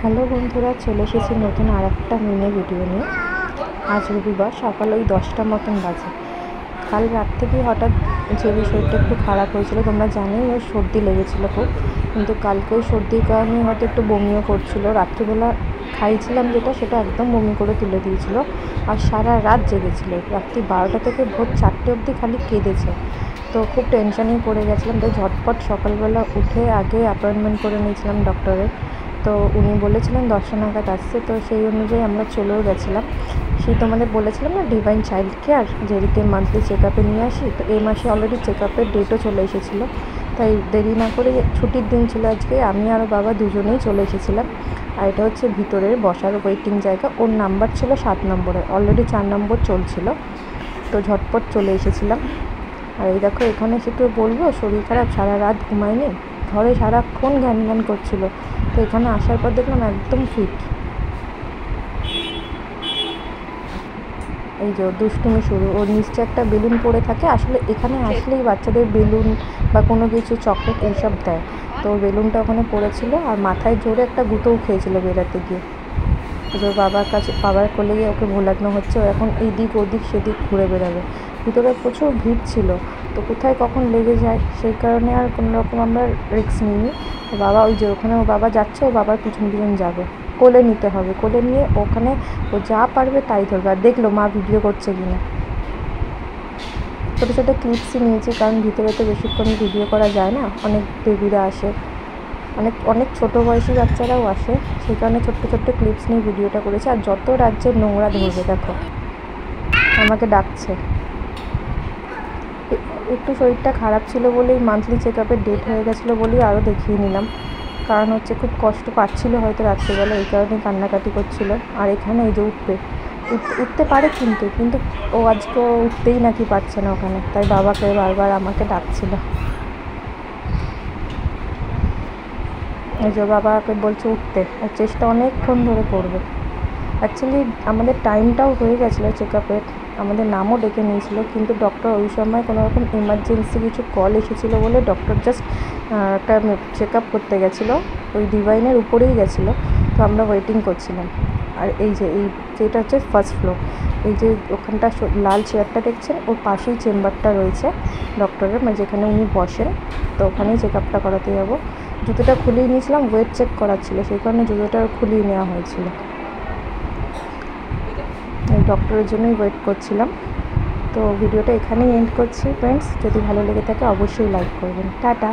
Hello বন্ধুরা, চলে এসেছি নতুন আর একটা মিনি ভিডিও নিয়ে। আজ রবিবার সকাল ওই 10টার মতন বাজে। কাল রাত থেকেই হঠাৎ ছেলের শরীরটা একটু খারাপ হয়েছিল, তোমরা জানোই ওর সর্দি লেগেছিলো খুব। কিন্তু কালকে ওই সর্দির কারণে হয়তো একটু বমিও করছিলো। রাত্রিবেলা খাইছিলাম যেটা, সেটা একদম বমি করে তুলে দিয়েছিল। আর সারা রাত জেগেছিল, রাত্রি 12টা থেকে ভোর 4টে অবধি খালি কেঁদেছে। তো খুব টেনশানেই পড়ে গেছিলাম, তাই ঝটপট সকালবেলা উঠে আগে অ্যাপয়েন্টমেন্ট করে নিয়েছিলাম ডক্টরের। তো উনি বলেছিলেন 10টা নাগাদ আসছে, তো সেই অনুযায়ী আমরা চলেও গেছিলাম। সেই তোমাদের বলেছিলাম না, ডিভাইন চাইল্ড কেয়ার, যেদিকে মান্থলি চেক আপে নিয়ে আসি। তো এই মাসে অলরেডি চেক আপের ডেটও চলে এসেছিলো, তাই দেরি না করে, ছুটির দিন ছিল আজকে, আমি আর বাবা দুজনেই চলে এসেছিলাম। আর এটা হচ্ছে ভিতরের বসার ওয়েটিং জায়গা। ওর নাম্বার ছিল 7 নম্বরে, অলরেডি 4 নম্বর চলছিল। তো ঝটপট চলে এসেছিলাম। আর এই দেখো, এখানে এসে তো বলবো শরীর খারাপ, সারা রাত ঘুমায়নি, ঘরে সারাক্ষণ জ্ঞান জ্ঞান করছিল। তো এখানে আসার পর দেখলাম একদম ফিট। এই যে দুষ্টুমি শুরু, ওর নিশ্চয় একটা বেলুন পড়ে থাকে। আসলে এখানে আসলেই বাচ্চাদের বেলুন বা কোনো কিছু চকলেট এইসব দেয়। তো ওর বেলুনটা ওখানে পড়েছিল, আর মাথায় জোরে একটা গুঁতোও খেয়েছিল বেরাতে গিয়ে। ওর বাবার কোলে গিয়ে ওকে ভোলানো হচ্ছে, ও এখন এইদিক ওদিক সেদিক ঘুরে বেড়াবে। ভিতরে প্রচুর ভিড় ছিল, তো কোথায় কখন লেগে যায় সেই কারণে আর কোনো রকম আমরা রিস্ক নিইনি। বাবা ওই যে ওখানে, ও বাবা যাচ্ছে, ও বাবার পিছন পিছন যাবে, কোলে নিতে হবে। কোলে নিয়ে ওখানে ও যা পারবে তাই ধরবে। আর দেখলো মা ভিডিও করছে কিনা। ছোটো ছোটো ক্লিপসই নিয়েছি, কারণ ভিতরে তো বেশিক্ষণ ভিডিও করা যায় না, অনেক বেবিরা আসে, অনেক অনেক ছোটো বয়সী বাচ্চারাও আসে, সেই কারণে ছোট্ট ছোট্ট ক্লিপস নিয়ে ভিডিওটা করেছে। আর যত রাজ্যের নোংরা ধরবে, দেখো আমাকে ডাকছে। একটু শরীরটা খারাপ ছিল বলেই, মান্থলি চেক আপের ডেট হয়ে গেছিলো বলেই আরও দেখিয়ে নিলাম। কারণ হচ্ছে খুব কষ্ট পাচ্ছিল হয়তো রাত্রিবেলা, এই কারণে কান্নাকাটি করছিল। আর এখানে এই যে উঠতে পারে, কিন্তু ও আজকে উঠতেই নাকি পারছে না ওখানে, তাই বাবাকে বারবার আমাকে ডাকছিল। এই যে বাবাকে বলছে উঠতে, আর চেষ্টা অনেকক্ষণ ধরে করবে। অ্যাকচুয়ালি আমাদের টাইমটাও হয়ে গেছিলো চেক আপের, আমাদের নামও ডেকে নিয়েছিল, কিন্তু ডক্টর ওই সময় কোনো রকম এমার্জেন্সি কিছু কল এসেছিলো বলে ডক্টর জাস্ট একটা চেক আপ করতে গেছিলো, ওই ডিভাইনের উপরেই গেছিলো। তো আমরা ওয়েটিং করছিলাম। আর এই যে যেটা হচ্ছে ফার্স্ট ফ্লোর, এই যে ওখানটা লাল চেয়ারটা দেখছেন, ওর পাশেই চেম্বারটা রয়েছে ডক্টরের, মানে যেখানে উনি বসেন। তো ওখানেই চেক আপটা করাতে যাবো। জুতোটা খুলিয়ে নিয়েছিলাম, ওয়েট চেক করার ছিল, সেই কারণে জুতোটা খুলিয়ে নেওয়া হয়েছিল। ডক্টরের জন্যই ওয়েট করছিলাম। তো ভিডিওটা এখানেই এন্ড করছি ফ্রেন্ডস, যদি ভালো লেগে থাকে অবশ্যই লাইক করবেন। টাটা।